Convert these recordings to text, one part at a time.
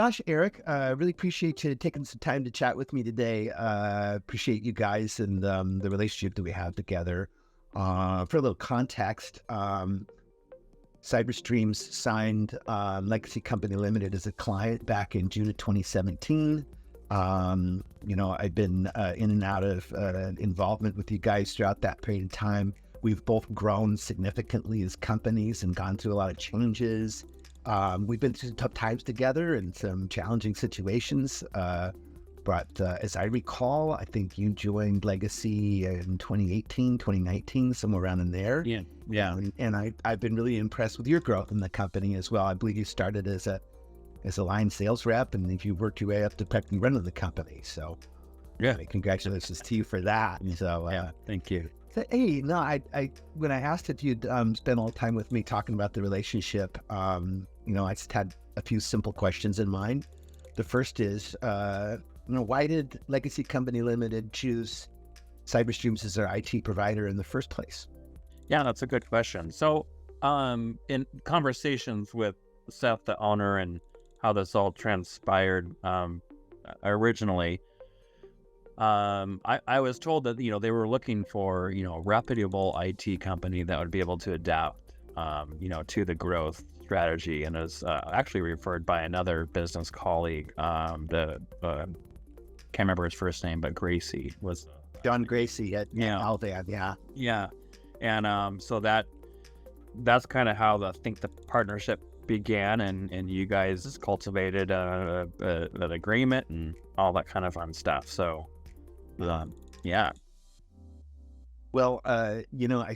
Gosh, Eric, really appreciate you taking some time to chat with me today. Appreciate you guys and the relationship that we have together. For a little context, Cyberstreams signed Legacy Company Limited as a client back in June of 2017. I've been in and out of involvement with you guys throughout that period of time. We've both grown significantly as companies and gone through a lot of changes. We've been through tough times together and some challenging situations. But as I recall, I think you joined Legacy in 2018, 2019, somewhere around in there. Yeah. Yeah. And I've been really impressed with your growth in the company as well. I believe you started as a line sales rep, and if you worked your way up to practically running the company. So Yeah. congratulations to you for that. So Yeah. Thank you. hey, no, I when I asked if you'd spend all the time with me talking about the relationship, I just had a few simple questions in mind. The first is, why did Legacy Company Limited choose Cyberstreams as their IT provider in the first place? Yeah, that's a good question. So, in conversations with Seth, the owner, and how this all transpired, originally, I was told that, they were looking for, a reputable IT company that would be able to adapt, to the growth strategy, and is actually referred by another business colleague, can't remember his first name, but Gracie was John Gracie at Alvan, yeah. Yeah. And so that's kind of how I think the partnership began, and you guys cultivated an agreement and all that kind of fun stuff. So, yeah. Well, I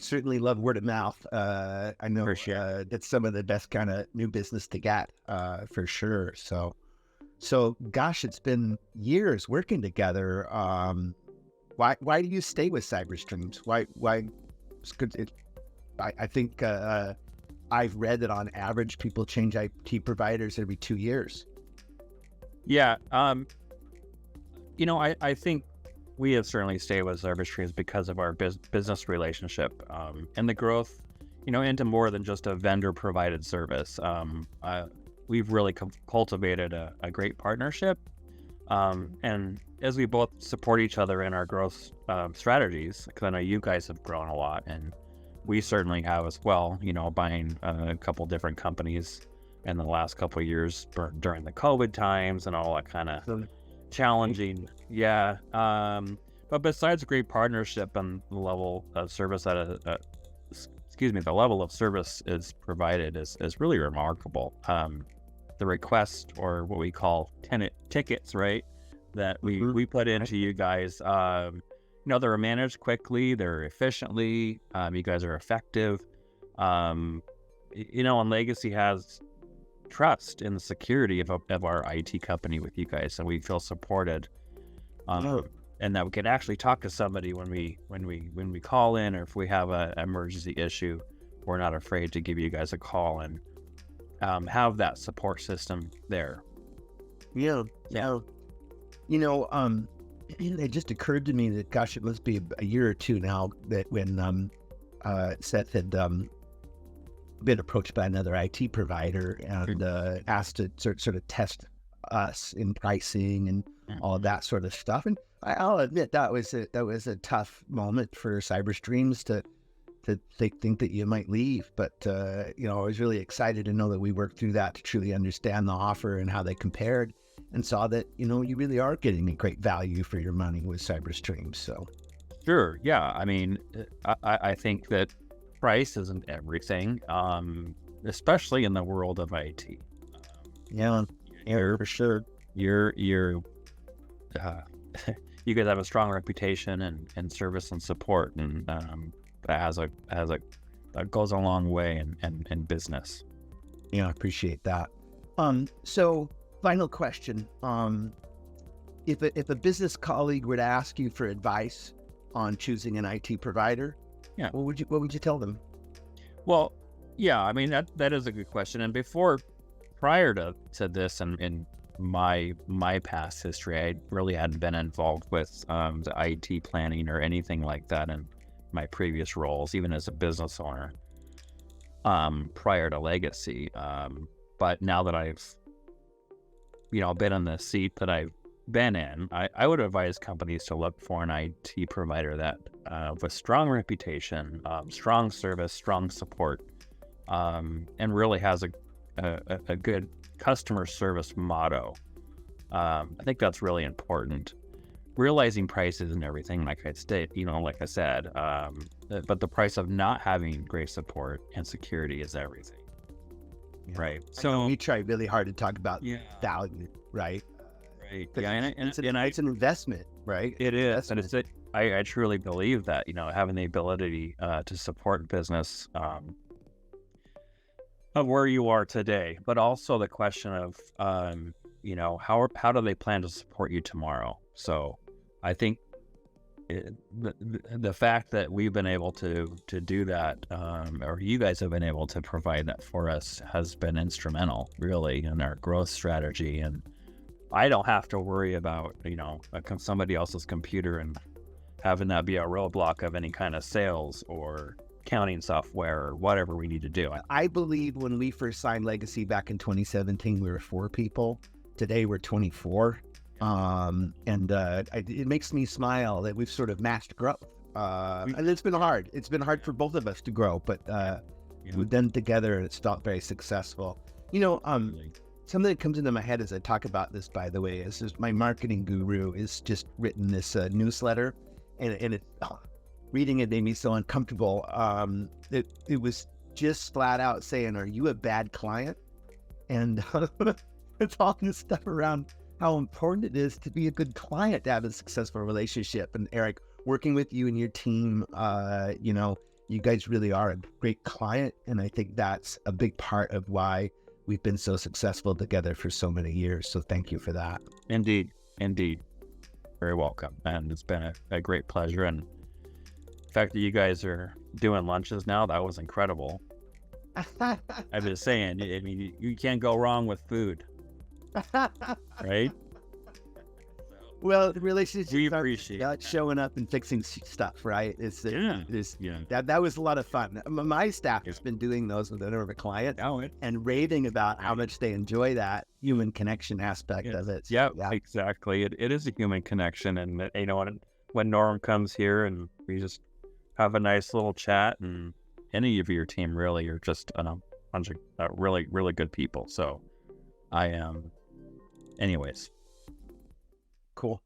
certainly love word of mouth. I know For sure. that's some of the best kind of new business to get, for sure. So gosh, it's been years working together. Why do you stay with Cyberstreams? Why? It's good. I think I've read that on average people change IT providers every 2 years. Yeah. I think we have certainly stayed with Cyberstreams because of our business relationship, and the growth, into more than just a vendor-provided service. We've really cultivated a great partnership, and as we both support each other in our growth strategies, because I know you guys have grown a lot, and we certainly have as well, buying a couple different companies in the last couple of years during the COVID times and all that kind of challenging. Yeah. But besides a great partnership and the level of service the level of service is provided is really remarkable. The request, or what we call tenant tickets, right, that we put into you guys, they're managed quickly, they're efficiently, you guys are effective, and Legacy has trust in the security of our IT company with you guys, and we feel supported, and that we can actually talk to somebody when we call in, or if we have an emergency issue, we're not afraid to give you guys a call and have that support system there. Yeah. It just occurred to me that, gosh, it must be a year or two now that when Seth had been approached by another IT provider and asked to sort of test us in pricing and all of that sort of stuff. And I'll admit that was a tough moment for Cyberstreams to think that you might leave. But, I was really excited to know that we worked through that to truly understand the offer and how they compared, and saw that, you really are getting a great value for your money with Cyberstreams. So. Sure. Yeah. I mean, I think that price isn't everything, especially in the world of IT. Yeah, for sure. You guys have a strong reputation and service and support, and that goes a long way in business. Yeah, I appreciate that. So final question. If a business colleague were to ask you for advice on choosing an IT provider, yeah, what would you tell them? Well, yeah, I mean, that is a good question. And prior to this, and in my past history, I really hadn't been involved with the IT planning or anything like that in my previous roles, even as a business owner, prior to Legacy. But now that I've been in the seat that I've been in, I would advise companies to look for an IT provider that with strong reputation, strong service, strong support, and really has a good customer service motto. I think that's really important. Realizing price isn't everything, like I said, but the price of not having great support and security is everything. Yeah. Right. So we try really hard to talk about value, right? Right. But Yeah. it's an investment, right? It is. And I truly believe that, having the ability to support business of where you are today, but also the question of, how do they plan to support you tomorrow? So I think the fact that we've been able to do that, or you guys have been able to provide that for us, has been instrumental, really, in our growth strategy. And I don't have to worry about, somebody else's computer and having that be a roadblock of any kind of sales or accounting software or whatever we need to do. I believe when we first signed Legacy back in 2017, we were 4 people. Today we're 24. It makes me smile that we've sort of matched growth. And it's been hard. It's been hard for both of us to grow, but we've done it together and it's felt very successful. Something that comes into my head as I talk about this, by the way, is my marketing guru is just written this newsletter, and reading it made me so uncomfortable. It was just flat out saying, "Are you a bad client?" And it's all this stuff around how important it is to be a good client, to have a successful relationship. And Eric, working with you and your team, you guys really are a great client. And I think that's a big part of why we've been so successful together for so many years. So thank you for that. Indeed. Very welcome. And it's been a great pleasure. And the fact that you guys are doing lunches now, that was incredible. I've been saying, you can't go wrong with food. Right? Well, the relationships we appreciate not showing up and fixing stuff, right? That was a lot of fun. My staff has been doing those with a number of clients and raving about how much they enjoy that human connection aspect of it. So, yeah, exactly. It is a human connection, and when Norm comes here and we just have a nice little chat, and any of your team really are just a bunch of really, really good people. So I am. Anyways. Cool.